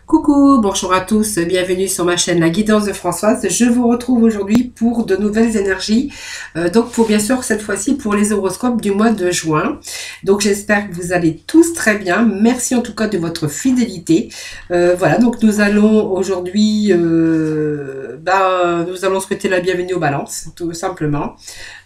Coucou, bonjour à tous, bienvenue sur ma chaîne La Guidance de Françoise. Je vous retrouve aujourd'hui pour de nouvelles énergies, donc pour bien sûr cette fois-ci pour les horoscopes du mois de juin. Donc j'espère que vous allez tous très bien, merci en tout cas de votre fidélité. Voilà, donc nous allons aujourd'hui, nous allons souhaiter la bienvenue aux balances, tout simplement.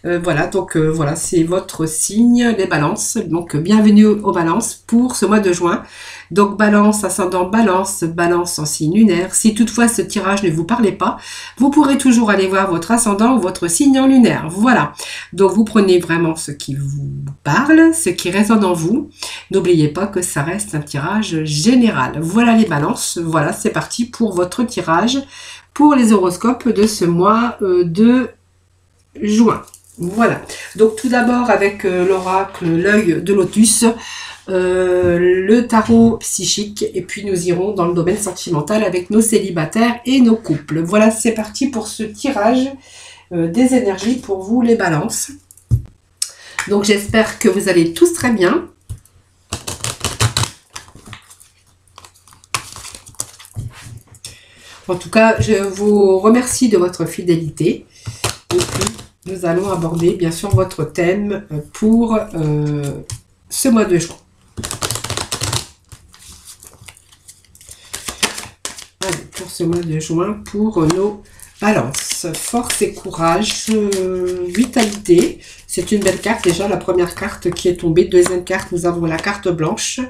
Voilà, donc voilà, c'est votre signe, les balances. Donc bienvenue aux balances pour ce mois de juin. Donc balance, ascendant balance, balance en signe lunaire. Si toutefois ce tirage ne vous parlait pas, vous pourrez toujours aller voir votre ascendant ou votre signe en lunaire. Voilà. Donc vous prenez vraiment ce qui vous parle, ce qui résonne en vous. N'oubliez pas que ça reste un tirage général. Voilà les balances. Voilà, c'est parti pour votre tirage pour les horoscopes de ce mois de juin. Voilà. Donc tout d'abord avec l'oracle, l'œil de lotus. Le tarot psychique et puis nous irons dans le domaine sentimental avec nos célibataires et nos couples. Voilà, c'est parti pour ce tirage des énergies pour vous les balances. Donc j'espère que vous allez tous très bien. En tout cas, je vous remercie de votre fidélité. Et puis nous allons aborder bien sûr votre thème pour ce mois de juin. Pour ce mois de juin, pour nos balances. Force et courage, vitalité. C'est une belle carte. Déjà, la première carte qui est tombée. Deuxième carte, nous avons la carte blanche.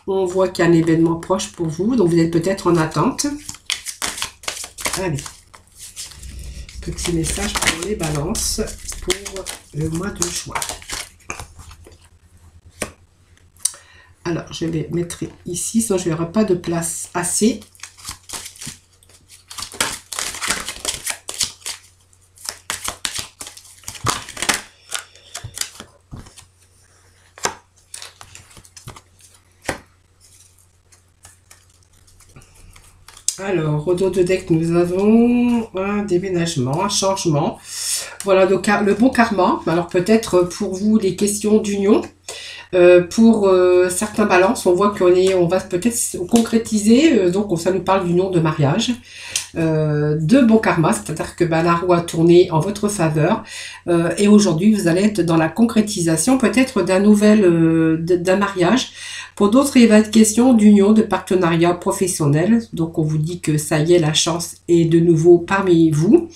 On voit qu'il y a un événement proche pour vous. Donc, vous êtes peut-être en attente. Allez. Petit message pour les balances pour le mois de juin. Alors, je les mettrai ici. Sinon, je n'aurai pas de place assez. Alors, au dos de deck, nous avons un déménagement, un changement. Voilà, donc le bon karma. Alors, peut-être pour vous, les questions d'union. Pour certains balances, on voit on va peut-être concrétiser. Donc, ça nous parle d'union de mariage. De bon karma, c'est-à-dire que la roue a tourné en votre faveur. Et aujourd'hui, vous allez être dans la concrétisation peut-être d'un mariage. Pour d'autres, il va être question d'union, de partenariat professionnel. Donc, on vous dit que ça y est, la chance est de nouveau parmi vous.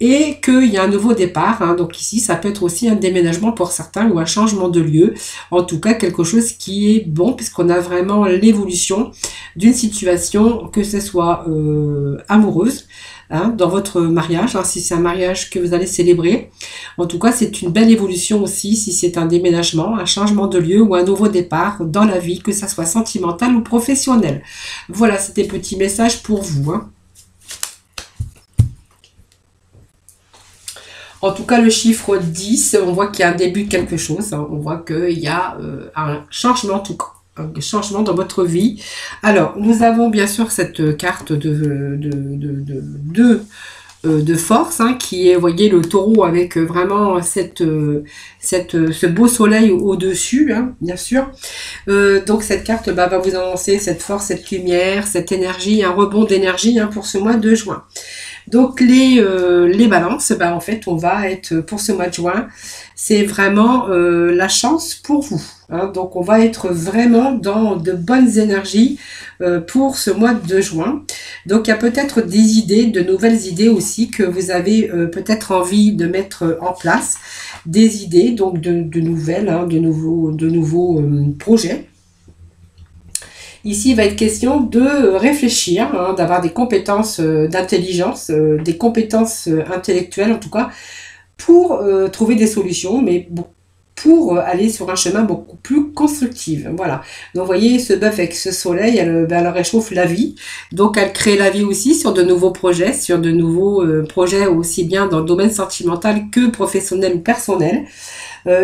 Et qu'il y a un nouveau départ. Hein. Donc ici, ça peut être aussi un déménagement pour certains ou un changement de lieu. En tout cas, quelque chose qui est bon puisqu'on a vraiment l'évolution d'une situation, que ce soit amoureuse, hein, dans votre mariage, hein, si c'est un mariage que vous allez célébrer. En tout cas, c'est une belle évolution aussi si c'est un déménagement, un changement de lieu ou un nouveau départ dans la vie, que ça soit sentimental ou professionnel. Voilà, c'était petit message pour vous. Hein. En tout cas, le chiffre 10, on voit qu'il y a un début de quelque chose. Hein. On voit qu'il y a un changement, en tout cas, un changement dans votre vie. Alors, nous avons bien sûr cette carte de force, hein, qui est, vous voyez, le taureau avec vraiment ce beau soleil au-dessus, hein, bien sûr. Donc, cette carte va vous annoncer cette force, cette lumière, cette énergie, un rebond d'énergie, hein, pour ce mois de juin. Donc les balances, en fait, on va être pour ce mois de juin, c'est vraiment la chance pour vous. Hein. Donc on va être vraiment dans de bonnes énergies pour ce mois de juin. Donc il y a peut-être des idées, de nouvelles idées aussi que vous avez peut-être envie de mettre en place. Des idées, donc de nouvelles, hein, de nouveaux projets. Ici, il va être question de réfléchir, hein, d'avoir des compétences d'intelligence, des compétences intellectuelles en tout cas, pour trouver des solutions, mais pour aller sur un chemin beaucoup plus constructif. Voilà. Donc, vous voyez, ce bœuf avec ce soleil, elle réchauffe la vie. Donc, elle crée la vie aussi sur de nouveaux projets, aussi bien dans le domaine sentimental que professionnel ou personnel.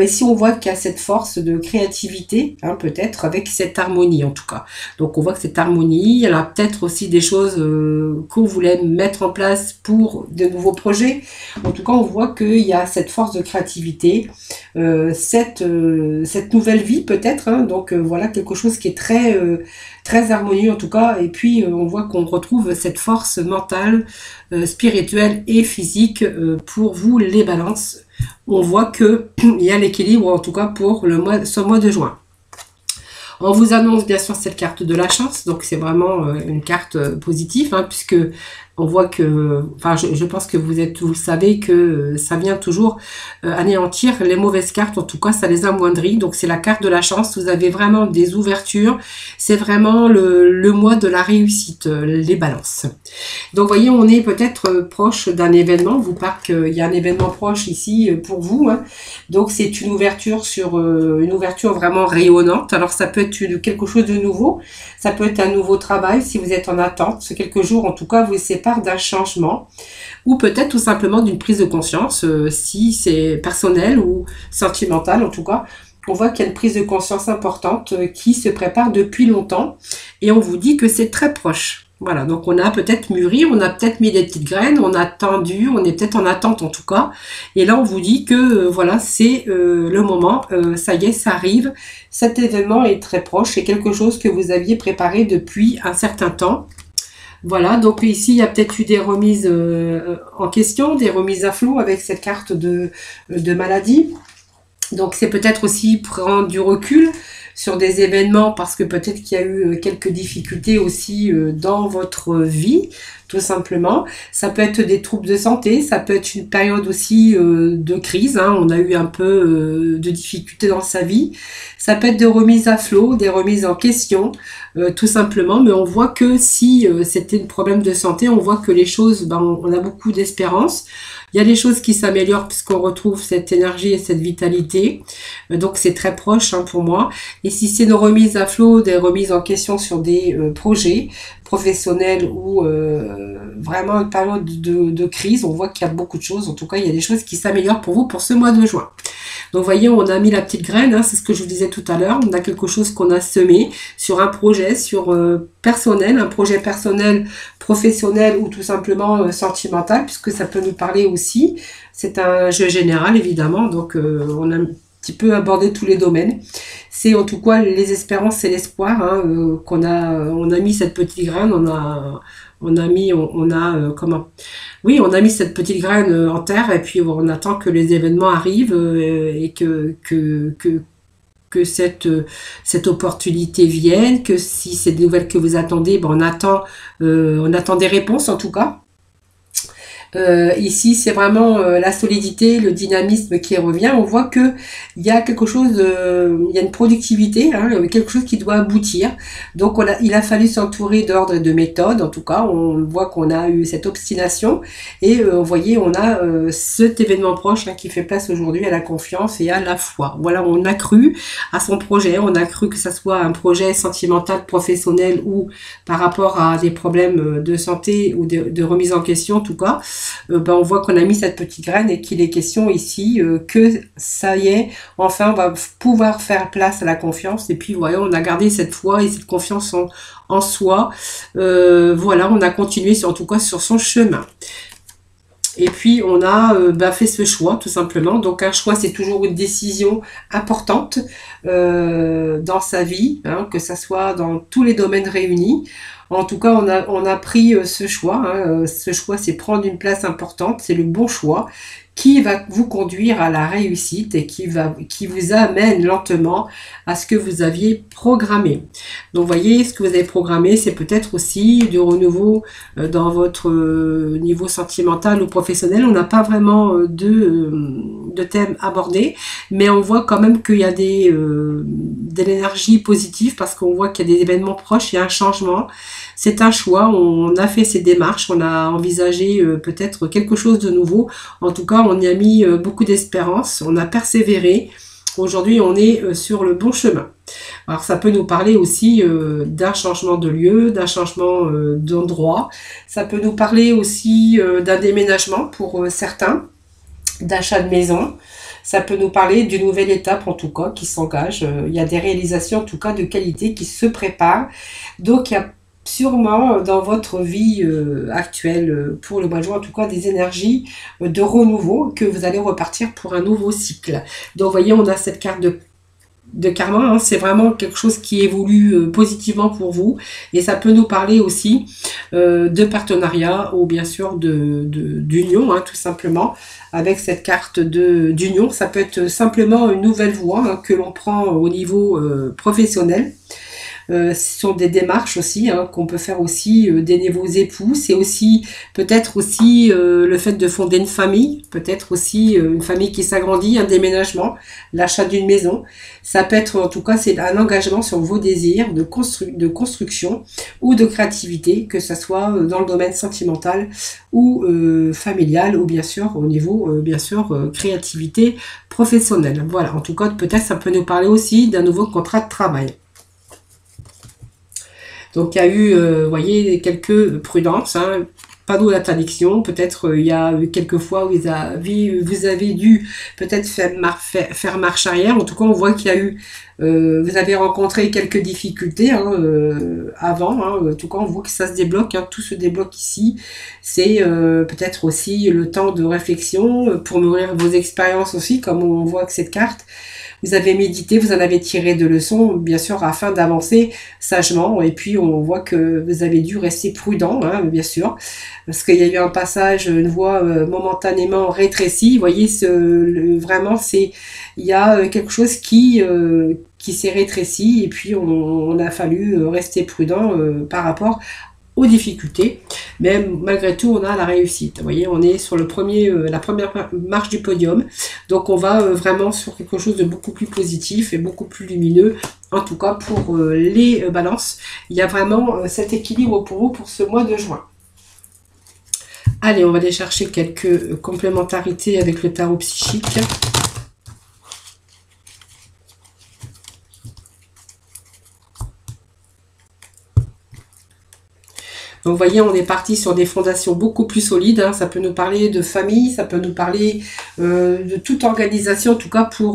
Ici, on voit qu'il y a cette force de créativité, hein, peut-être, avec cette harmonie, en tout cas. Donc, on voit que cette harmonie, elle a peut-être aussi des choses qu'on voulait mettre en place pour de nouveaux projets. En tout cas, on voit qu'il y a cette force de créativité, cette nouvelle vie, peut-être, hein. Donc, voilà, quelque chose qui est très harmonieux, en tout cas. Et puis, on voit qu'on retrouve cette force mentale, spirituelle et physique pour vous, les balances. On voit que il y a l'équilibre, en tout cas pour ce mois de juin. On vous annonce bien sûr cette carte de la chance, donc c'est vraiment une carte positive, hein, puisque on voit que, enfin je pense que vous savez que ça vient toujours anéantir les mauvaises cartes, en tout cas ça les amoindrit, donc c'est la carte de la chance, vous avez vraiment des ouvertures, c'est vraiment le mois de la réussite, les balances. Donc, vous voyez, on est peut-être proche d'un événement. Vous parle qu'il y a un événement proche ici pour vous, hein. Donc, c'est une ouverture sur une ouverture vraiment rayonnante. Alors, ça peut être quelque chose de nouveau. Ça peut être un nouveau travail si vous êtes en attente. Ce quelques jours, en tout cas, vous sépare d'un changement ou peut-être tout simplement d'une prise de conscience si c'est personnel ou sentimental, en tout cas. On voit qu'il y a une prise de conscience importante qui se prépare depuis longtemps et on vous dit que c'est très proche. Voilà, donc on a peut-être mûri, on a peut-être mis des petites graines, on a attendu, on est peut-être en attente en tout cas. Et là, on vous dit que voilà, c'est le moment, ça y est, ça arrive. Cet événement est très proche, c'est quelque chose que vous aviez préparé depuis un certain temps. Voilà, donc ici, il y a peut-être eu des remises en question, des remises à flot avec cette carte de maladie. Donc c'est peut-être aussi prendre du recul sur des événements parce que peut-être qu'il y a eu quelques difficultés aussi dans votre vie, tout simplement. Ça peut être des troubles de santé, ça peut être une période aussi de crise, hein. On a eu un peu de difficultés dans sa vie. Ça peut être des remises à flot, des remises en question, tout simplement. Mais on voit que si c'était un problème de santé, on voit que les choses, ben, on a beaucoup d'espérance. Il y a des choses qui s'améliorent puisqu'on retrouve cette énergie et cette vitalité. Donc c'est très proche, hein, pour moi. Et si c'est une remise à flot, des remises en question sur des projets professionnels ou vraiment une période de crise, on voit qu'il y a beaucoup de choses. En tout cas, il y a des choses qui s'améliorent pour vous pour ce mois de juin. Donc vous voyez, on a mis la petite graine, hein, c'est ce que je vous disais tout à l'heure. On a quelque chose qu'on a semé sur un projet, sur personnel, un projet personnel, professionnel ou tout simplement sentimental, puisque ça peut nous parler aussi. C'est un jeu général, évidemment, donc on a un petit peu abordé tous les domaines. C'est en tout cas les espérances et l'espoir, hein, on a mis cette petite graine, on a mis cette petite graine en terre et puis on attend que les événements arrivent et que cette opportunité vienne, que si c'est des nouvelles que vous attendez, ben on attend des réponses en tout cas. Ici, c'est vraiment la solidité, le dynamisme qui revient. On voit que il y a quelque chose, il y a une productivité, hein, quelque chose qui doit aboutir. Donc, il a fallu s'entourer d'ordre et de méthode. En tout cas, on voit qu'on a eu cette obstination. Et vous voyez, on a cet événement proche, hein, qui fait place aujourd'hui à la confiance et à la foi. Voilà, on a cru à son projet. On a cru que ça soit un projet sentimental, professionnel ou par rapport à des problèmes de santé ou de remise en question, en tout cas. On voit qu'on a mis cette petite graine et qu'il est question ici que ça y est, enfin on va pouvoir faire place à la confiance et puis voyons, on a gardé cette foi et cette confiance en soi. Voilà, on a continué en tout cas sur son chemin. Et puis on a fait ce choix tout simplement. Donc un choix, c'est toujours une décision importante dans sa vie, hein, que ça soit dans tous les domaines réunis. En tout cas, on a pris ce choix, hein. Ce choix, c'est prendre une place importante, c'est le bon choix qui va vous conduire à la réussite et qui vous amène lentement à ce que vous aviez programmé. Donc, vous voyez, ce que vous avez programmé, c'est peut-être aussi du renouveau dans votre niveau sentimental ou professionnel. On n'a pas vraiment de thème abordé, mais on voit quand même qu'il y a de l'énergie positive parce qu'on voit qu'il y a des événements proches, il y a un changement. C'est un choix, on a fait ces démarches, on a envisagé peut-être quelque chose de nouveau. En tout cas, on y a mis beaucoup d'espérance, on a persévéré. Aujourd'hui, on est sur le bon chemin. Alors, ça peut nous parler aussi d'un changement de lieu, d'un changement d'endroit. Ça peut nous parler aussi d'un déménagement pour certains, d'achat de maison. Ça peut nous parler d'une nouvelle étape, en tout cas, qui s'engage. Il y a des réalisations, en tout cas, de qualité qui se préparent. Donc, il y a sûrement dans votre vie actuelle, pour le mois de juin, en tout cas, des énergies de renouveau, que vous allez repartir pour un nouveau cycle. Donc, vous voyez, on a cette carte de karma, hein, c'est vraiment quelque chose qui évolue positivement pour vous, et ça peut nous parler aussi de partenariat ou bien sûr d'union, hein, tout simplement. Avec cette carte d'union, ça peut être simplement une nouvelle voie, hein, que l'on prend au niveau professionnel. Ce sont des démarches aussi, hein, qu'on peut faire aussi des nouveaux époux. C'est aussi peut-être aussi le fait de fonder une famille, peut-être aussi une famille qui s'agrandit, un déménagement, l'achat d'une maison. Ça peut être, en tout cas, c'est un engagement sur vos désirs de construction ou de créativité, que ce soit dans le domaine sentimental ou familial, ou bien sûr au niveau bien sûr créativité professionnelle. Voilà, en tout cas, peut-être ça peut nous parler aussi d'un nouveau contrat de travail. Donc il y a eu, vous voyez, quelques prudences, hein, panneau d'interdiction. Peut-être il y a eu quelques fois où vous avez dû peut-être faire marche arrière. En tout cas, on voit qu'il y a eu, vous avez rencontré quelques difficultés, hein, avant. Hein. En tout cas, on voit que ça se débloque, hein, tout se débloque ici. C'est peut-être aussi le temps de réflexion pour nourrir vos expériences aussi, comme on voit que cette carte. Vous avez médité, vous en avez tiré de leçons, bien sûr, afin d'avancer sagement. Et puis, on voit que vous avez dû rester prudent, hein, bien sûr, parce qu'il y a eu un passage, une voie momentanément rétrécie. Vous voyez, vraiment, il y a quelque chose qui s'est rétréci, et puis on a fallu rester prudent par rapport aux difficultés, mais malgré tout on a la réussite. Vous voyez, on est sur la première marche du podium, donc on va vraiment sur quelque chose de beaucoup plus positif et beaucoup plus lumineux, en tout cas pour les balances. Il y a vraiment cet équilibre pour vous pour ce mois de juin. Allez, on va aller chercher quelques complémentarités avec le tarot psychique. Donc, vous voyez, on est parti sur des fondations beaucoup plus solides. Hein. Ça peut nous parler de famille, ça peut nous parler de toute organisation, en tout cas pour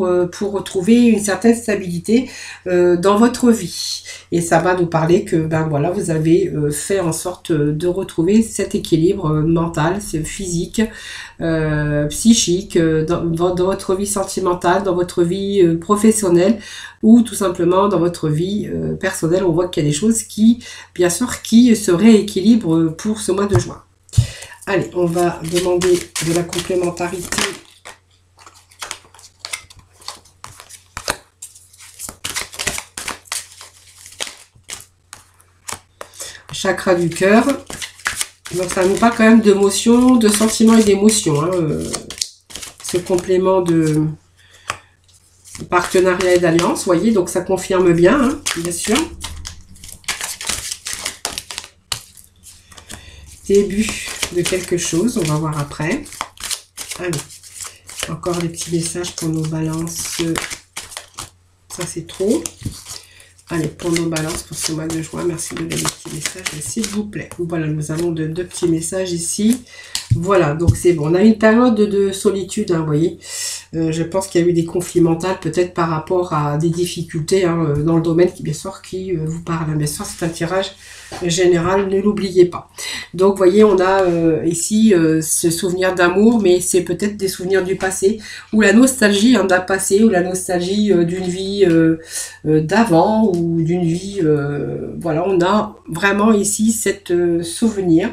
retrouver une certaine stabilité dans votre vie. Et ça va nous parler que, ben voilà, vous avez fait en sorte de retrouver cet équilibre mental, physique, psychique, dans votre vie sentimentale, dans votre vie professionnelle, ou tout simplement dans votre vie personnelle. On voit qu'il y a des choses qui, bien sûr, qui se rééquilibrent pour ce mois de juin. Allez, on va demander de la complémentarité. Chakra du cœur. Donc ça nous parle quand même d'émotions, de sentiments et d'émotions. Hein, ce complément de partenariat et d'alliance, vous voyez, donc ça confirme bien, hein, bien sûr. Début de quelque chose, on va voir après. Allez, encore des petits messages pour nos balances. Ça c'est trop. Allez, pour nos balances pour ce mois de juin, merci de donner des petits messages, s'il vous plaît. Voilà, nous avons deux petits messages ici. Voilà, donc c'est bon. On a une période de solitude, hein, vous voyez. Je pense qu'il y a eu des conflits mentaux, peut-être par rapport à des difficultés hein, dans le domaine qui, bien sûr, qui vous parle. Bien sûr, c'est un tirage général, ne l'oubliez pas. Donc, vous voyez, on a ici ce souvenir d'amour, mais c'est peut-être des souvenirs du passé, ou la nostalgie hein, d'un passé, ou la nostalgie d'une vie d'avant, ou d'une vie... voilà, on a vraiment ici cette souvenir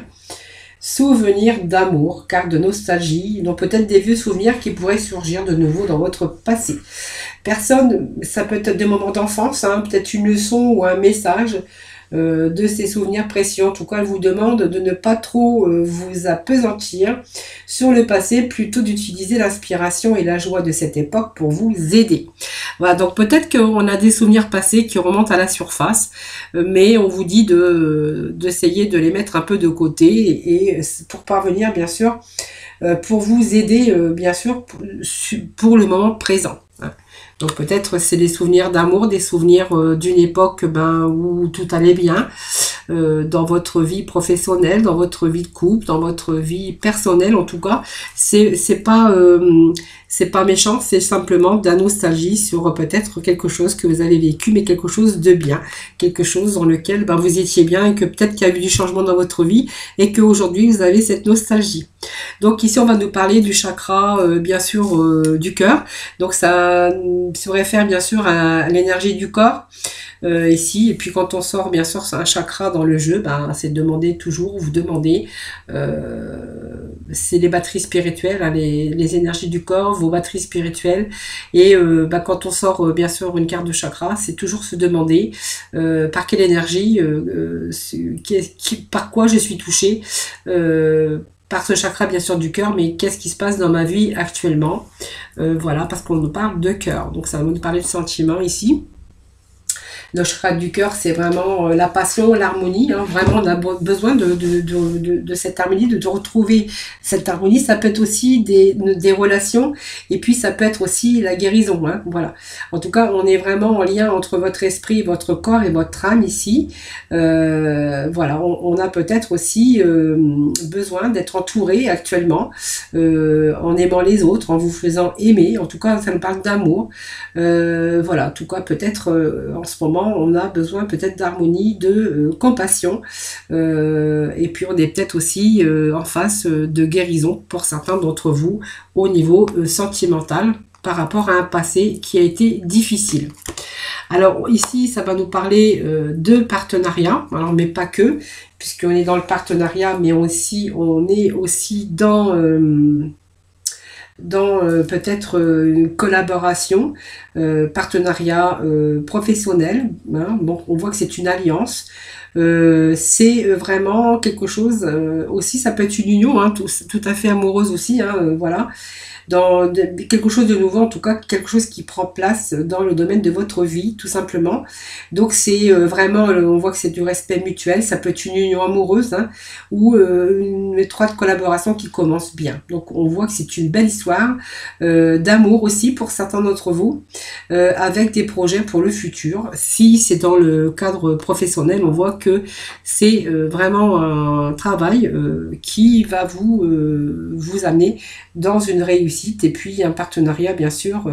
d'amour, carte de nostalgie, donc peut-être des vieux souvenirs qui pourraient surgir de nouveau dans votre passé. Personne, ça peut être des moments d'enfance, hein, peut-être une leçon ou un message de ces souvenirs précieux. En tout cas, elle vous demande de ne pas trop vous appesantir sur le passé, plutôt d'utiliser l'inspiration et la joie de cette époque pour vous aider. Voilà, donc peut-être qu'on a des souvenirs passés qui remontent à la surface, mais on vous dit d'essayer de les mettre un peu de côté, et pour parvenir, bien sûr, pour vous aider, bien sûr, pour le moment présent. Donc peut-être c'est des souvenirs d'amour, des souvenirs d'une époque où tout allait bien dans votre vie professionnelle, dans votre vie de couple, dans votre vie personnelle en tout cas. C'est pas c'est pas méchant, c'est simplement de la nostalgie sur peut-être quelque chose que vous avez vécu, mais quelque chose de bien, quelque chose dans lequel vous étiez bien et que peut-être qu'il y a eu du changement dans votre vie et qu'aujourd'hui vous avez cette nostalgie. Donc ici on va nous parler du chakra bien sûr du cœur. Donc ça se réfère bien sûr à l'énergie du corps. Ici, et puis quand on sort bien sûr un chakra dans le jeu, c'est de demander toujours, vous demandez, c'est les batteries spirituelles, hein, les énergies du corps, vos batteries spirituelles, et quand on sort bien sûr une carte de chakra, c'est toujours se demander par quelle énergie, par quoi je suis touchée, par ce chakra bien sûr du cœur, mais qu'est-ce qui se passe dans ma vie actuellement, voilà, parce qu'on nous parle de cœur, donc ça va nous parler de sentiments ici. Le chakra du cœur, c'est vraiment la passion, l'harmonie. Hein. Vraiment, on a besoin de cette harmonie, de retrouver cette harmonie. Ça peut être aussi des relations, et puis ça peut être aussi la guérison. Hein. Voilà. En tout cas, on est vraiment en lien entre votre esprit, votre corps et votre âme ici. Voilà, on a peut-être aussi besoin d'être entouré actuellement, en aimant les autres, en vous faisant aimer. En tout cas, ça me parle d'amour. Voilà, en tout cas, peut-être en ce moment, on a besoin peut-être d'harmonie, de compassion, et puis on est peut-être aussi en face de guérison pour certains d'entre vous au niveau sentimental par rapport à un passé qui a été difficile. Alors ici, ça va nous parler de partenariat, alors mais pas que, puisqu'on est dans le partenariat, mais aussi on est aussi dans peut-être une collaboration, partenariat professionnel. Hein. Bon, on voit que c'est une alliance. C'est vraiment quelque chose, aussi ça peut être une union, hein, tout à fait amoureuse aussi, hein, voilà. Quelque chose de nouveau, en tout cas quelque chose qui prend place dans le domaine de votre vie, tout simplement. Donc c'est vraiment, on voit que c'est du respect mutuel, ça peut être une union amoureuse, hein, ou une étroite collaboration qui commence bien. Donc on voit que c'est une belle histoire d'amour aussi pour certains d'entre vous, avec des projets pour le futur. Si c'est dans le cadre professionnel, on voit que c'est vraiment un travail qui va vous amener dans une réussite, et puis un partenariat bien sûr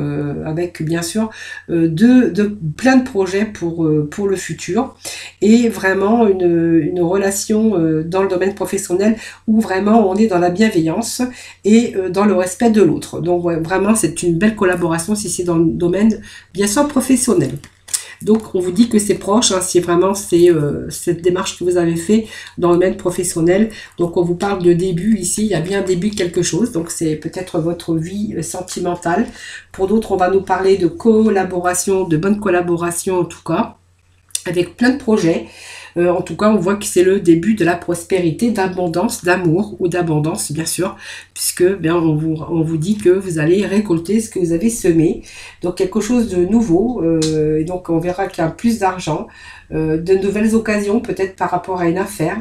avec bien sûr plein de projets pour le futur, et vraiment une relation dans le domaine professionnel où vraiment on est dans la bienveillance et dans le respect de l'autre. Donc ouais, vraiment c'est une belle collaboration si c'est dans le domaine bien sûr professionnel. Donc on vous dit que c'est proche, hein, si vraiment c'est cette démarche que vous avez fait dans le domaine professionnel. Donc on vous parle de début ici, il y a bien un début de quelque chose, donc c'est peut-être votre vie sentimentale. Pour d'autres, on va nous parler de collaboration, de bonne collaboration en tout cas, avec plein de projets. En tout cas, on voit que c'est le début de la prospérité, d'abondance, d'amour ou d'abondance, bien sûr, puisque on vous dit que vous allez récolter ce que vous avez semé. Donc, quelque chose de nouveau. Et donc, on verra qu'il y a plus d'argent, de nouvelles occasions, peut-être par rapport à une affaire,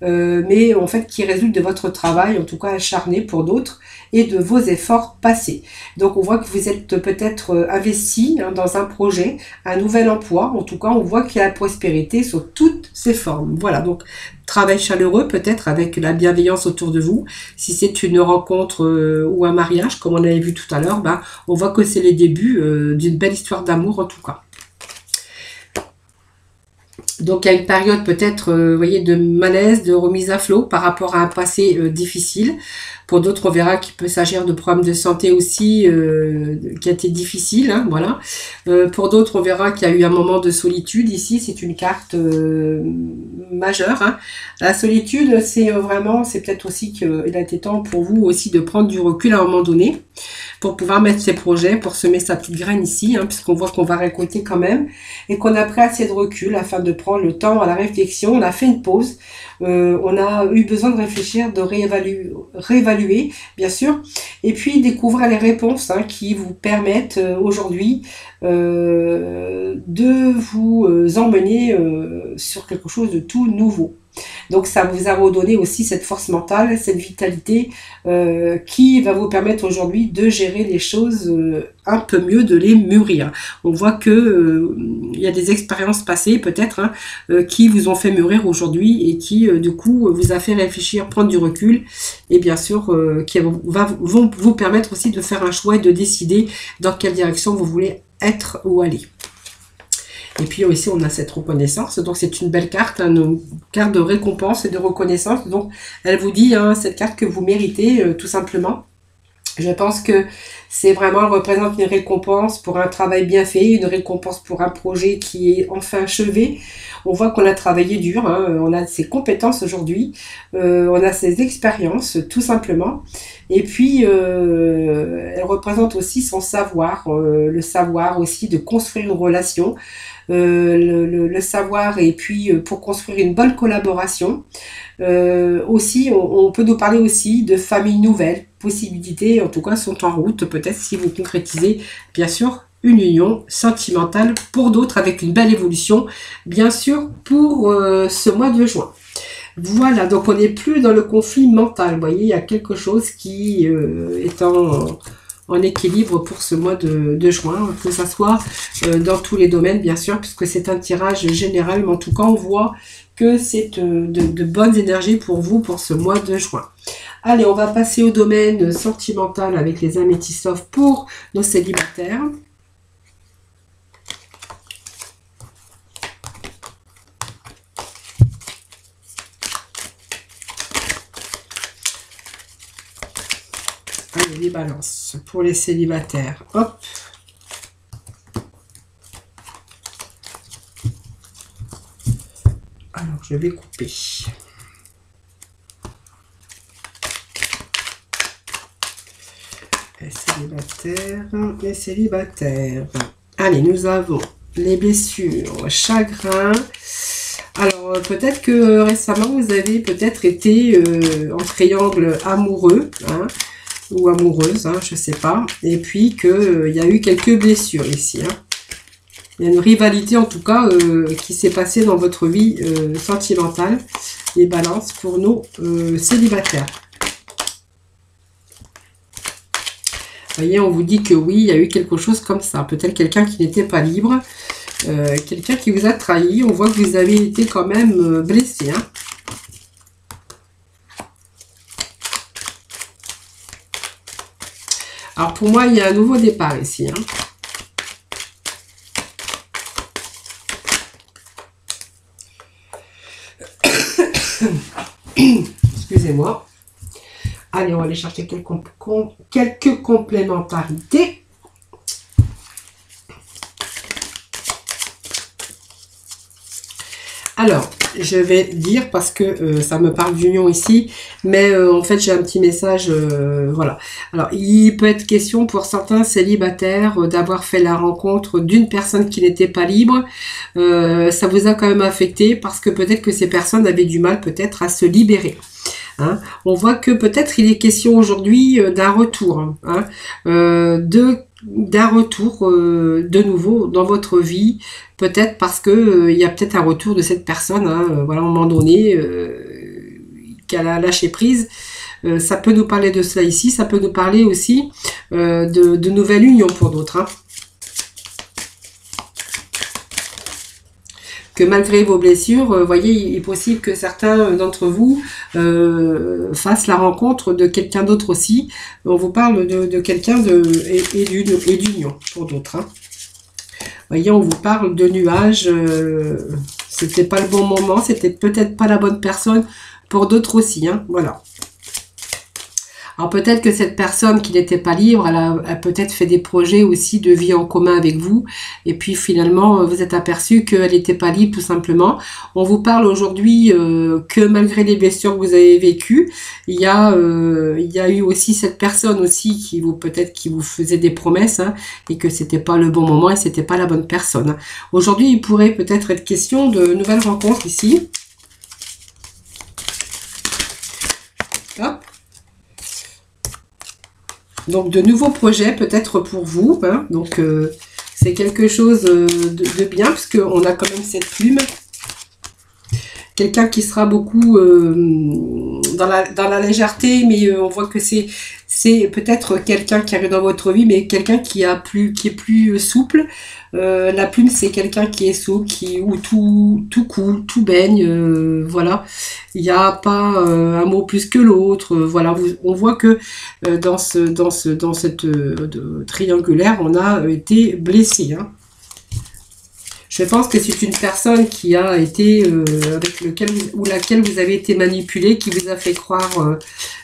mais en fait, qui résulte de votre travail, en tout cas acharné pour d'autres, et de vos efforts passés. Donc, on voit que vous êtes peut-être investi dans un projet, un nouvel emploi. En tout cas, on voit qu'il y a la prospérité sur toutes ses formes. Voilà, donc travail chaleureux peut-être avec la bienveillance autour de vous. Si c'est une rencontre ou un mariage, comme on avait vu tout à l'heure, on voit que c'est les débuts d'une belle histoire d'amour en tout cas. Donc, il y a une période peut-être, vous voyez, de malaise, de remise à flot par rapport à un passé difficile. Pour d'autres, on verra qu'il peut s'agir de problèmes de santé aussi qui a été difficile. Hein, voilà. Pour d'autres, on verra qu'il y a eu un moment de solitude. Ici, c'est une carte majeure. Hein. La solitude, c'est peut-être aussi qu'il a été temps pour vous aussi de prendre du recul à un moment donné pour pouvoir mettre ses projets, pour semer sa petite graine ici, hein, puisqu'on voit qu'on va récolter quand même, et qu'on a pris assez de recul afin de prendre le temps à la réflexion. On a fait une pause, on a eu besoin de réfléchir, de réévaluer, bien sûr, et puis découvrir les réponses qui vous permettent aujourd'hui de vous emmener sur quelque chose de tout nouveau. Donc ça vous a redonné aussi cette force mentale, cette vitalité qui va vous permettre aujourd'hui de gérer les choses un peu mieux, de les mûrir. On voit que il y a des expériences passées peut-être qui vous ont fait mûrir aujourd'hui et qui du coup vous a fait réfléchir, prendre du recul et bien sûr qui vont vous permettre aussi de faire un choix et de décider dans quelle direction vous voulez être ou aller. Et puis ici on a cette reconnaissance, donc c'est une belle carte, une carte de récompense et de reconnaissance. Donc elle vous dit cette carte que vous méritez tout simplement. Je pense que c'est vraiment, elle représente une récompense pour un travail bien fait, une récompense pour un projet qui est enfin achevé. On voit qu'on a travaillé dur, on a ses compétences aujourd'hui, on a ses expériences tout simplement. Et puis, elle représente aussi son savoir, le savoir aussi de construire une relation, le savoir et puis pour construire une bonne collaboration. Aussi, on peut nous parler aussi de famille nouvelle, possibilités en tout cas sont en route, peut-être si vous concrétisez bien sûr une union sentimentale pour d'autres avec une belle évolution, bien sûr pour ce mois de juin. Voilà, donc on n'est plus dans le conflit mental, vous voyez, il y a quelque chose qui est en équilibre pour ce mois de juin, que ça soit dans tous les domaines bien sûr, puisque c'est un tirage général, mais en tout cas on voit que c'est de bonnes énergies pour vous pour ce mois de juin. Allez, on va passer au domaine sentimental avec les améthysophes pour nos célibataires. Allez, les balances pour les célibataires. Hop. Alors, je vais couper. Les célibataires. Allez, nous avons les blessures, chagrin. Alors, peut-être que récemment, vous avez peut-être été en triangle amoureux, ou amoureuse, je sais pas. Et puis qu'il y a eu quelques blessures ici. Il y a une rivalité en tout cas qui s'est passée dans votre vie sentimentale. Les balances pour nos célibataires. Vous voyez, on vous dit que oui, il y a eu quelque chose comme ça. Peut-être quelqu'un qui n'était pas libre. Quelqu'un qui vous a trahi. On voit que vous avez été quand même blessé. Alors pour moi, il y a un nouveau départ ici. Excusez-moi. Allez, on va aller chercher quelques complémentarités. Alors, je vais dire parce que ça me parle d'union ici, mais en fait j'ai un petit message, voilà. Alors, il peut être question pour certains célibataires d'avoir fait la rencontre d'une personne qui n'était pas libre. Ça vous a quand même affecté parce que peut-être que ces personnes avaient du mal peut-être à se libérer. On voit que peut-être il est question aujourd'hui d'un retour, d'un retour de nouveau dans votre vie, peut-être parce que il y a peut-être un retour de cette personne, voilà, à un moment donné, qu'elle a lâché prise. Ça peut nous parler de cela ici, ça peut nous parler aussi de nouvelles unions pour d'autres. Que malgré vos blessures, voyez, il est possible que certains d'entre vous fassent la rencontre de quelqu'un d'autre aussi. On vous parle de quelqu'un et d'union pour d'autres. Voyez, on vous parle de nuages. C'était pas le bon moment, c'était peut-être pas la bonne personne pour d'autres aussi. Voilà. Alors peut-être que cette personne qui n'était pas libre, elle a peut-être fait des projets aussi de vie en commun avec vous. Et puis finalement, vous êtes aperçu qu'elle n'était pas libre tout simplement. On vous parle aujourd'hui que malgré les blessures que vous avez vécues, il y a eu aussi cette personne aussi qui vous faisait des promesses et que c'était pas le bon moment et c'était pas la bonne personne. Aujourd'hui, il pourrait peut-être être question de nouvelles rencontres ici. Hop. Donc, de nouveaux projets peut-être pour vous. Donc, c'est quelque chose de bien, parce qu'on a quand même cette plume quelqu'un qui sera beaucoup dans la légèreté, mais on voit que c'est peut-être quelqu'un qui arrive dans votre vie, mais quelqu'un qui est plus souple. La plume, c'est quelqu'un qui est souple, où tout coule, tout baigne, voilà. Il n'y a pas un mot plus que l'autre, voilà. On voit que dans cette triangulaire, on a été blessé, hein. Je pense que c'est une personne qui a été laquelle vous avez été manipulé, qui vous a fait croire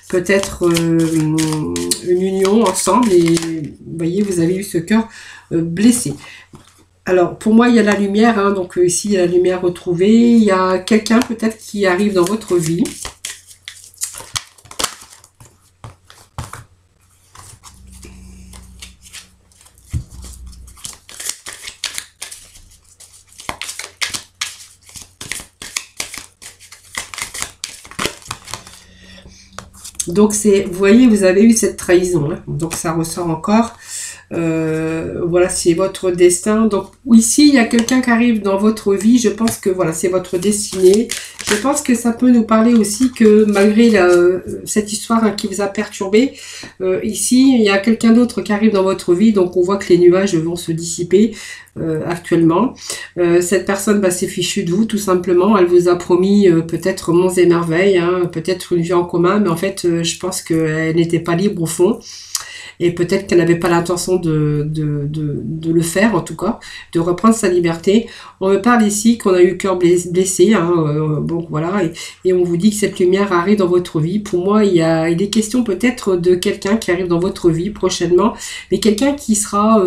peut-être une union ensemble, et vous voyez, vous avez eu ce cœur blessé. Alors, pour moi, il y a la lumière, hein, donc ici, il y a la lumière retrouvée. Il y a quelqu'un peut-être qui arrive dans votre vie. Donc, vous voyez, vous avez eu cette trahison, hein, donc ça ressort encore. Voilà, c'est votre destin. Donc ici, il y a quelqu'un qui arrive dans votre vie. Je pense que voilà, c'est votre destinée. Je pense que ça peut nous parler aussi que malgré cette histoire, hein, qui vous a perturbé, ici, il y a quelqu'un d'autre qui arrive dans votre vie. Donc on voit que les nuages vont se dissiper actuellement. Cette personne s'est fichue de vous, tout simplement. Elle vous a promis peut-être monts et merveilles, hein, peut-être une vie en commun, mais en fait, je pense qu'elle n'était pas libre au fond. Et peut-être qu'elle n'avait pas l'intention de le faire, en tout cas, de reprendre sa liberté. On me parle ici qu'on a eu le cœur blessé, hein, bon voilà, et on vous dit que cette lumière arrive dans votre vie. Pour moi, il est question peut-être de quelqu'un qui arrive dans votre vie prochainement, mais quelqu'un qui sera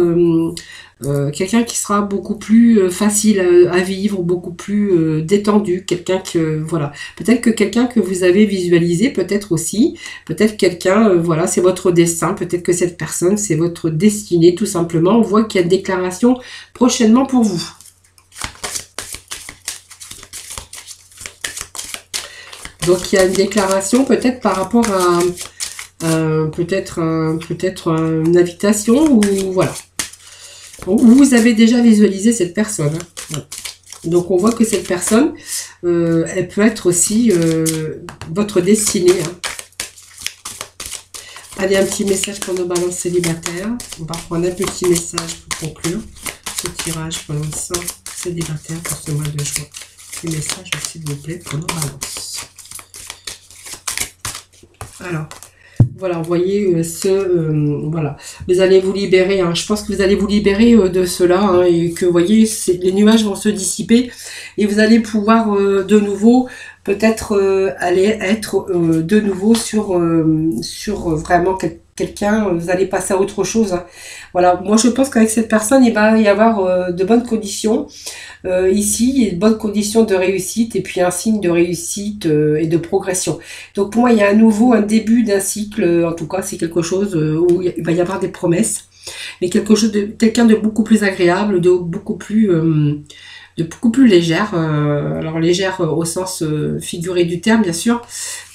beaucoup plus facile à vivre, beaucoup plus détendu, quelqu'un que, voilà, peut-être que quelqu'un que vous avez visualisé, peut-être aussi, peut-être quelqu'un, voilà, c'est votre destin, peut-être que cette personne, c'est votre destinée, tout simplement. On voit qu'il y a une déclaration prochainement pour vous. Donc, il y a une déclaration peut-être par rapport à peut-être une invitation, ou voilà. Vous avez déjà visualisé cette personne, hein. Donc on voit que cette personne, elle peut être aussi votre destinée, hein. Allez, un petit message pour nos balances célibataires. On va prendre un petit message pour conclure ce tirage pour l'instant célibataire pour ce mois de juin. Petit message, s'il vous plaît, pour nos balances. Alors, voilà, vous voyez, voilà, vous allez vous libérer, hein. Je pense que vous allez vous libérer de cela, hein, et que, vous voyez, les nuages vont se dissiper et vous allez pouvoir de nouveau, peut-être aller être de nouveau sur vraiment quelqu'un, vous allez passer à autre chose, hein. Voilà, moi je pense qu'avec cette personne, il va y avoir de bonnes conditions. Ici, il y a de bonnes conditions de réussite et puis un signe de réussite et de progression. Donc pour moi, il y a à nouveau un début d'un cycle, en tout cas, c'est quelque chose où il va y avoir des promesses, mais quelqu'un de beaucoup plus agréable, de beaucoup plus légère, alors légère au sens figuré du terme, bien sûr.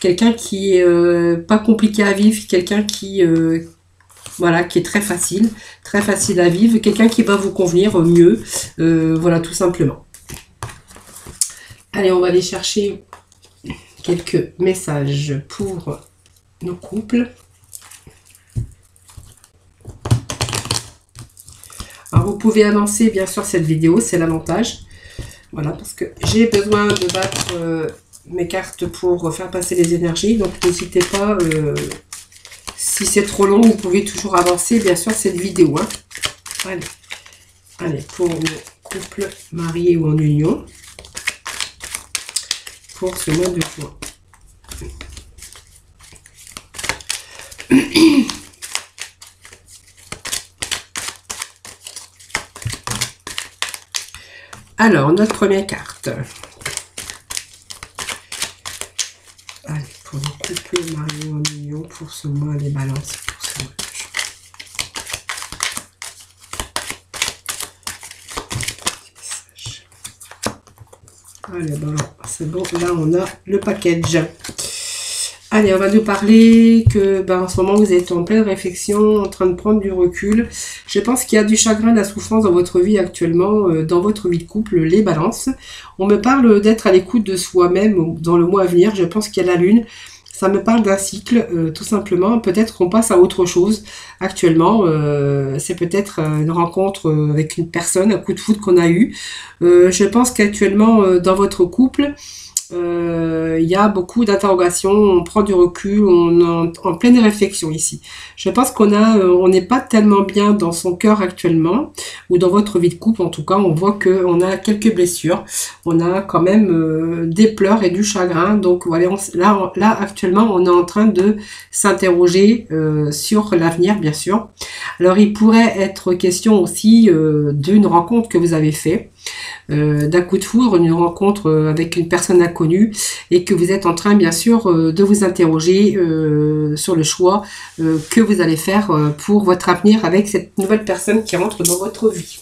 Quelqu'un qui est pas compliqué à vivre, quelqu'un qui voilà, qui est très facile à vivre, quelqu'un qui va vous convenir mieux, voilà, tout simplement. Allez, on va aller chercher quelques messages pour nos couples. Alors, vous pouvez avancer, bien sûr, cette vidéo, c'est l'avantage. Voilà, parce que j'ai besoin de battre mes cartes pour faire passer les énergies, donc n'hésitez pas. Si c'est trop long, vous pouvez toujours avancer, bien sûr, cette vidéo, hein. Allez, pour le couple marié ou en union, pour ce mois de juin. Alors, notre première carte. Allez, pour le couple marié ou en union, pour ce mois, les balances, pour ce mois de juin. Allez, bon, c'est bon, là on a le package. Allez, on va nous parler que en ce moment vous êtes en pleine réflexion, en train de prendre du recul. Je pense qu'il y a du chagrin, de la souffrance dans votre vie actuellement, dans votre vie de couple, les balances. On me parle d'être à l'écoute de soi-même dans le mois à venir. Je pense qu'il y a la lune. Ça me parle d'un cycle, tout simplement. Peut-être qu'on passe à autre chose actuellement. C'est peut-être une rencontre avec une personne, un coup de foudre qu'on a eu. Je pense qu'actuellement, dans votre couple, il y a beaucoup d'interrogations, on prend du recul, on est en pleine réflexion ici. Je pense on n'est pas tellement bien dans son cœur actuellement, ou dans votre vie de couple en tout cas, on voit qu'on a quelques blessures, on a quand même des pleurs et du chagrin, donc voilà, là actuellement on est en train de s'interroger sur l'avenir bien sûr. Alors il pourrait être question aussi d'une rencontre que vous avez faite, d'un coup de foudre, une rencontre avec une personne inconnue et que vous êtes en train bien sûr de vous interroger sur le choix que vous allez faire pour votre avenir avec cette nouvelle personne qui rentre dans votre vie.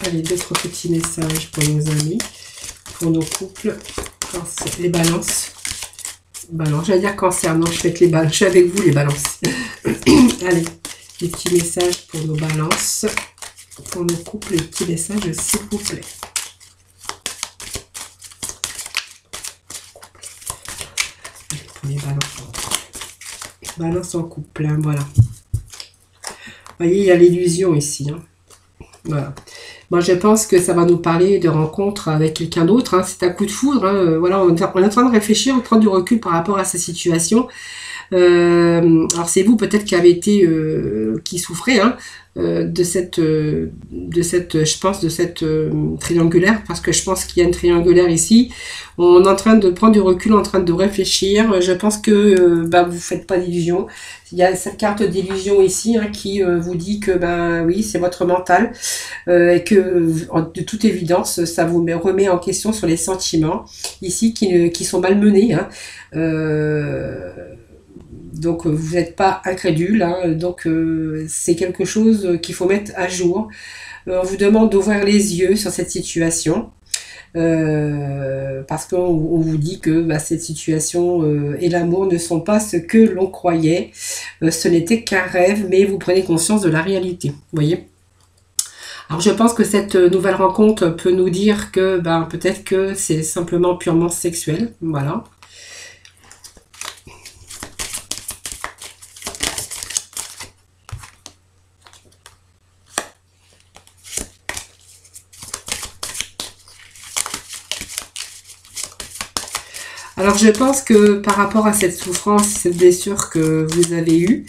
Allez, d'autres petits messages pour nos amis, pour nos couples, les balances. Balance, j'allais dire cancer, non, je fais avec les balances, je suis avec vous les balances. Allez. Des petits messages pour nos balances, pour nos couples, les petits messages s'il vous plaît. Allez, pour les balances. Balance en couple, hein, voilà. Vous voyez, il y a l'illusion ici. Hein. Voilà. Moi, je pense que ça va nous parler de rencontre avec quelqu'un d'autre. Hein. C'est un coup de foudre. Hein. Voilà, on est en train de réfléchir, on prend du recul par rapport à sa situation. Alors c'est vous peut-être qui avez été qui souffrez hein, de cette je pense de cette triangulaire, parce que je pense qu'il y a une triangulaire ici. On est en train de prendre du recul, en train de réfléchir. Je pense que vous faites pas d'illusions. Il y a cette carte d'illusion ici hein, qui vous dit que oui, c'est votre mental et que de toute évidence ça vous remet en question sur les sentiments ici qui sont malmenés hein. Donc vous n'êtes pas incrédule, hein, donc c'est quelque chose qu'il faut mettre à jour. On vous demande d'ouvrir les yeux sur cette situation, parce qu'on vous dit que cette situation et l'amour ne sont pas ce que l'on croyait, ce n'était qu'un rêve, mais vous prenez conscience de la réalité, vous voyez. Alors je pense que cette nouvelle rencontre peut nous dire que peut-être que c'est simplement purement sexuel, voilà. Alors je pense que par rapport à cette souffrance, cette blessure que vous avez eue,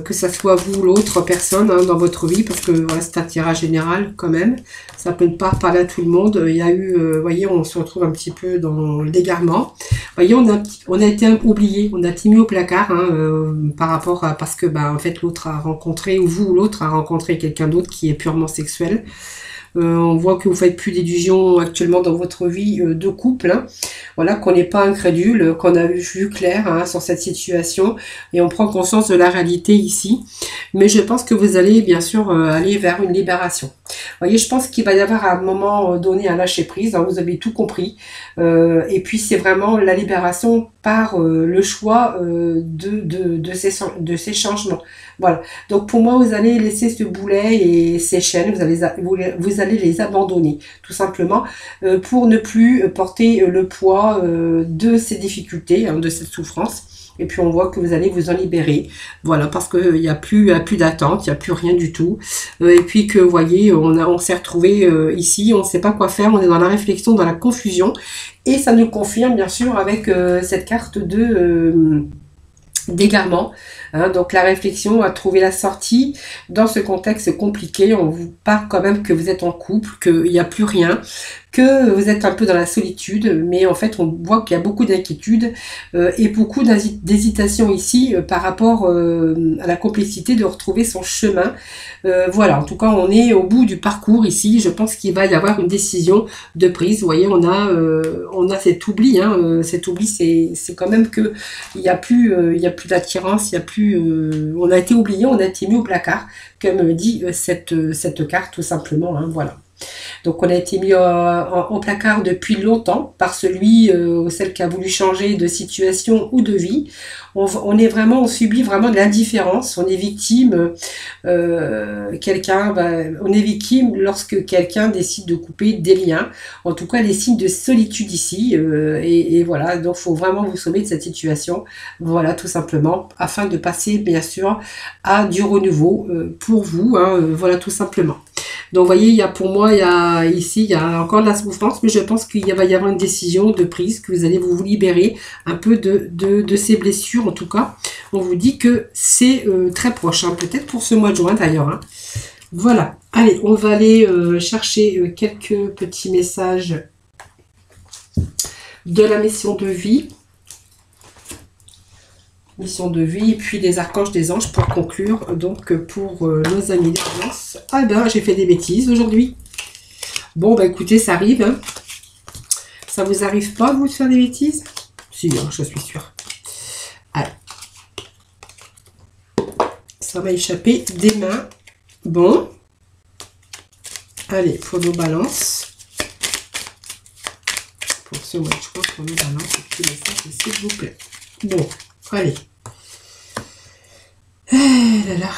que ça soit vous ou l'autre personne hein, dans votre vie, parce que voilà, c'est un tirage général quand même, ça peut pas parler à tout le monde. Il y a eu, vous voyez, on se retrouve un petit peu dans l'égarement. Vous voyez, on a été oublié, on a été mis au placard hein, par rapport à, parce que en fait l'autre a rencontré, ou vous ou l'autre a rencontré quelqu'un d'autre qui est purement sexuel. On voit que vous faites plus d'illusions actuellement dans votre vie de couple. Hein. Voilà, qu'on n'est pas incrédule, qu'on a vu clair hein, sur cette situation et on prend conscience de la réalité ici. Mais je pense que vous allez bien sûr aller vers une libération. Vous voyez, je pense qu'il va y avoir à un moment donné un lâcher prise. Hein, vous avez tout compris. Et puis c'est vraiment la libération par le choix de ces changements. Voilà. Donc pour moi, vous allez laisser ce boulet et ces chaînes, vous allez les abandonner, tout simplement, pour ne plus porter le poids de ces difficultés, hein, de cette souffrance. Et puis on voit que vous allez vous en libérer, voilà, parce qu'il n'y a plus d'attente, il n'y a plus rien du tout. Et puis que vous voyez, on s'est retrouvé ici, on ne sait pas quoi faire, on est dans la réflexion, dans la confusion. Et ça nous confirme bien sûr avec cette carte d'égarement. Hein, donc la réflexion à trouver la sortie dans ce contexte compliqué. On vous parle quand même que vous êtes en couple, qu'il n'y a plus rien, que vous êtes un peu dans la solitude, mais en fait on voit qu'il y a beaucoup d'inquiétude et beaucoup d'hésitation ici par rapport à la complicité de retrouver son chemin. Voilà, en tout cas on est au bout du parcours ici. Je pense qu'il va y avoir une décision de prise. Vous voyez, on a cet oubli, hein, cet oubli c'est quand même que il y a plus d'attirance, il y a plus on a été oublié, on a été mis au placard, comme dit cette carte tout simplement, hein, voilà. Donc on a été mis au placard depuis longtemps par celui ou celle qui a voulu changer de situation ou de vie. On subit vraiment de l'indifférence, on est victime, on est victime lorsque quelqu'un décide de couper des liens, en tout cas les signes de solitude ici, et voilà, donc il faut vraiment vous sauver de cette situation, voilà, tout simplement, afin de passer bien sûr à du renouveau pour vous, hein, voilà, tout simplement. Donc, vous voyez, il y a encore de la souffrance, mais je pense qu'il va y avoir une décision de prise, que vous allez vous libérer un peu de ces blessures, en tout cas. On vous dit que c'est très proche, hein, peut-être pour ce mois de juin d'ailleurs. Hein. Voilà. Allez, on va aller chercher quelques petits messages de la mission de vie. Mission de vie, et puis les archanges des anges pour conclure, donc pour nos amis des finances. Ah ben, j'ai fait des bêtises aujourd'hui. Bon, ben écoutez, ça arrive. Hein. Ça vous arrive pas, vous, de faire des bêtises? Si, hein, je suis sûre. Allez. Ça va échapper des mains. Bon. Allez, pour nos balances. Pour ce mois de juin, pour nos balances, et puis message, s'il vous plaît. Bon, allez. Là là.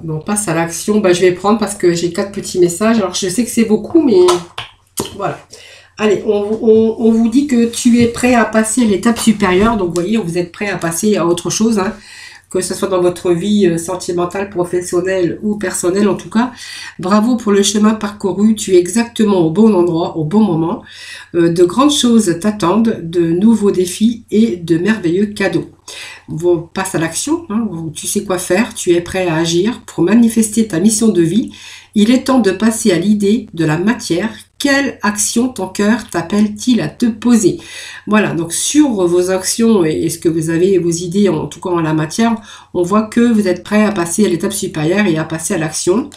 Bon, on passe à l'action. Bah, je vais prendre parce que j'ai 4 petits messages. Alors, je sais que c'est beaucoup, mais voilà. Allez, on vous dit que tu es prêt à passer à l'étape supérieure. Donc, vous voyez, vous êtes prêt à passer à autre chose, hein, que ce soit dans votre vie sentimentale, professionnelle ou personnelle en tout cas. Bravo pour le chemin parcouru. Tu es exactement au bon endroit, au bon moment. De grandes choses t'attendent, de nouveaux défis et de merveilleux cadeaux. On passe à l'action, hein, tu sais quoi faire, tu es prêt à agir pour manifester ta mission de vie. Il est temps de passer à l'idée de la matière. Quelle action ton cœur t'appelle-t-il à te poser? Voilà, donc sur vos actions et ce que vous avez, vos idées, en tout cas en la matière, on voit que vous êtes prêt à passer à l'étape supérieure et à passer à l'action.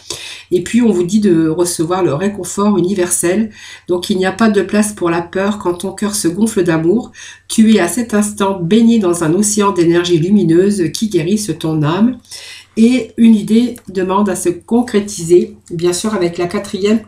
Et puis on vous dit de recevoir le réconfort universel. Donc il n'y a pas de place pour la peur quand ton cœur se gonfle d'amour. Tu es à cet instant baigné dans un océan d'énergie lumineuse qui guérisse ton âme. Et une idée demande à se concrétiser, bien sûr avec la quatrième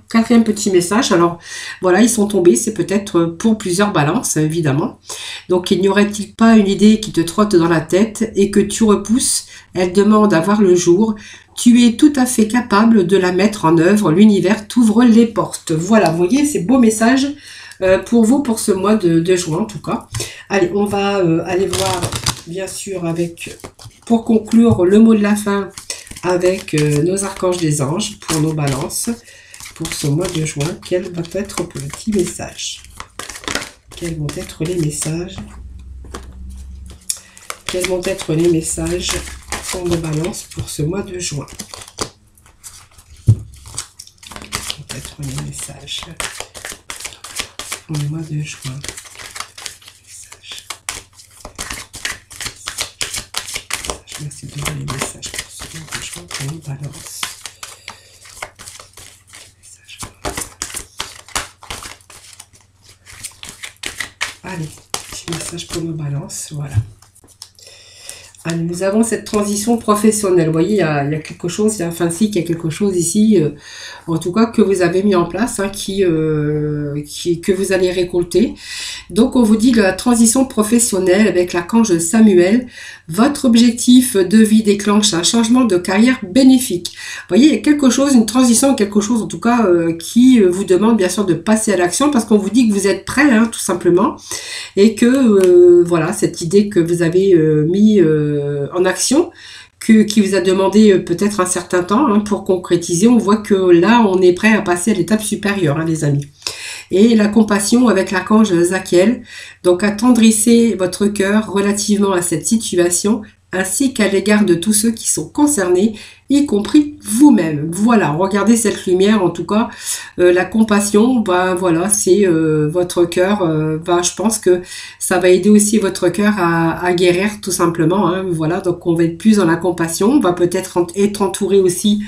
petit message. Alors voilà, ils sont tombés, c'est peut-être pour plusieurs balances, évidemment. Donc il n'y aurait-il pas une idée qui te trotte dans la tête et que tu repousses? Elle demande à voir le jour. Tu es tout à fait capable de la mettre en œuvre. L'univers t'ouvre les portes. Voilà, vous voyez, c'est beau message pour vous pour ce mois de juin en tout cas. Allez, on va aller voir bien sûr avec, pour conclure, le mot de la fin avec nos archanges des anges pour nos balances pour ce mois de juin. Quel va être le petit message? Quels vont être les messages? Quels vont être les messages pour nos balances pour ce mois de juin? Quels vont être les messages pour le mois de juin? Merci de donner les messages pour ce mois de juin pour nos balances. Allez, petit message pour nos balances, voilà. Allez, nous avons cette transition professionnelle. Vous voyez, il y a quelque chose, il y a quelque chose ici, en tout cas, que vous avez mis en place, hein, que vous allez récolter. Donc, on vous dit la transition professionnelle avec l'archange Samuel. Votre objectif de vie déclenche un changement de carrière bénéfique. Vous voyez, il y a quelque chose, une transition, quelque chose en tout cas, qui vous demande bien sûr de passer à l'action parce qu'on vous dit que vous êtes prêt, hein, tout simplement. Et que, voilà, cette idée que vous avez mis en action, qui vous a demandé peut-être un certain temps, hein, pour concrétiser, on voit que là, on est prêt à passer à l'étape supérieure, hein, les amis. Et la compassion avec l'archange Zachiel. Donc, attendrissez votre cœur relativement à cette situation, ainsi qu'à l'égard de tous ceux qui sont concernés, y compris vous-même. Voilà, regardez cette lumière, en tout cas, la compassion, ben voilà, c'est votre cœur, ben, je pense que ça va aider aussi votre cœur à guérir, tout simplement, hein, voilà, donc on va être plus dans la compassion, on va peut-être être entouré aussi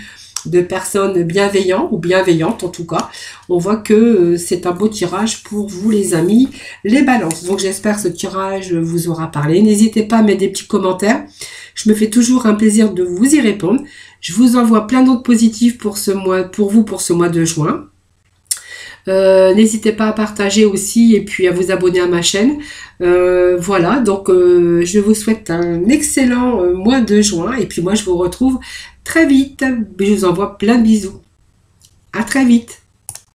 de personnes bienveillantes ou bienveillantes en tout cas. On voit que c'est un beau tirage pour vous les amis, les balances. Donc j'espère que ce tirage vous aura parlé. N'hésitez pas à mettre des petits commentaires Je me fais toujours un plaisir de vous y répondre. Je vous envoie plein d'autres positifs pour ce mois, pour vous, pour ce mois de juin. N'hésitez pas à partager aussi et puis à vous abonner à ma chaîne. Voilà, donc je vous souhaite un excellent mois de juin et puis moi je vous retrouve très vite. Je vous envoie plein de bisous. À très vite.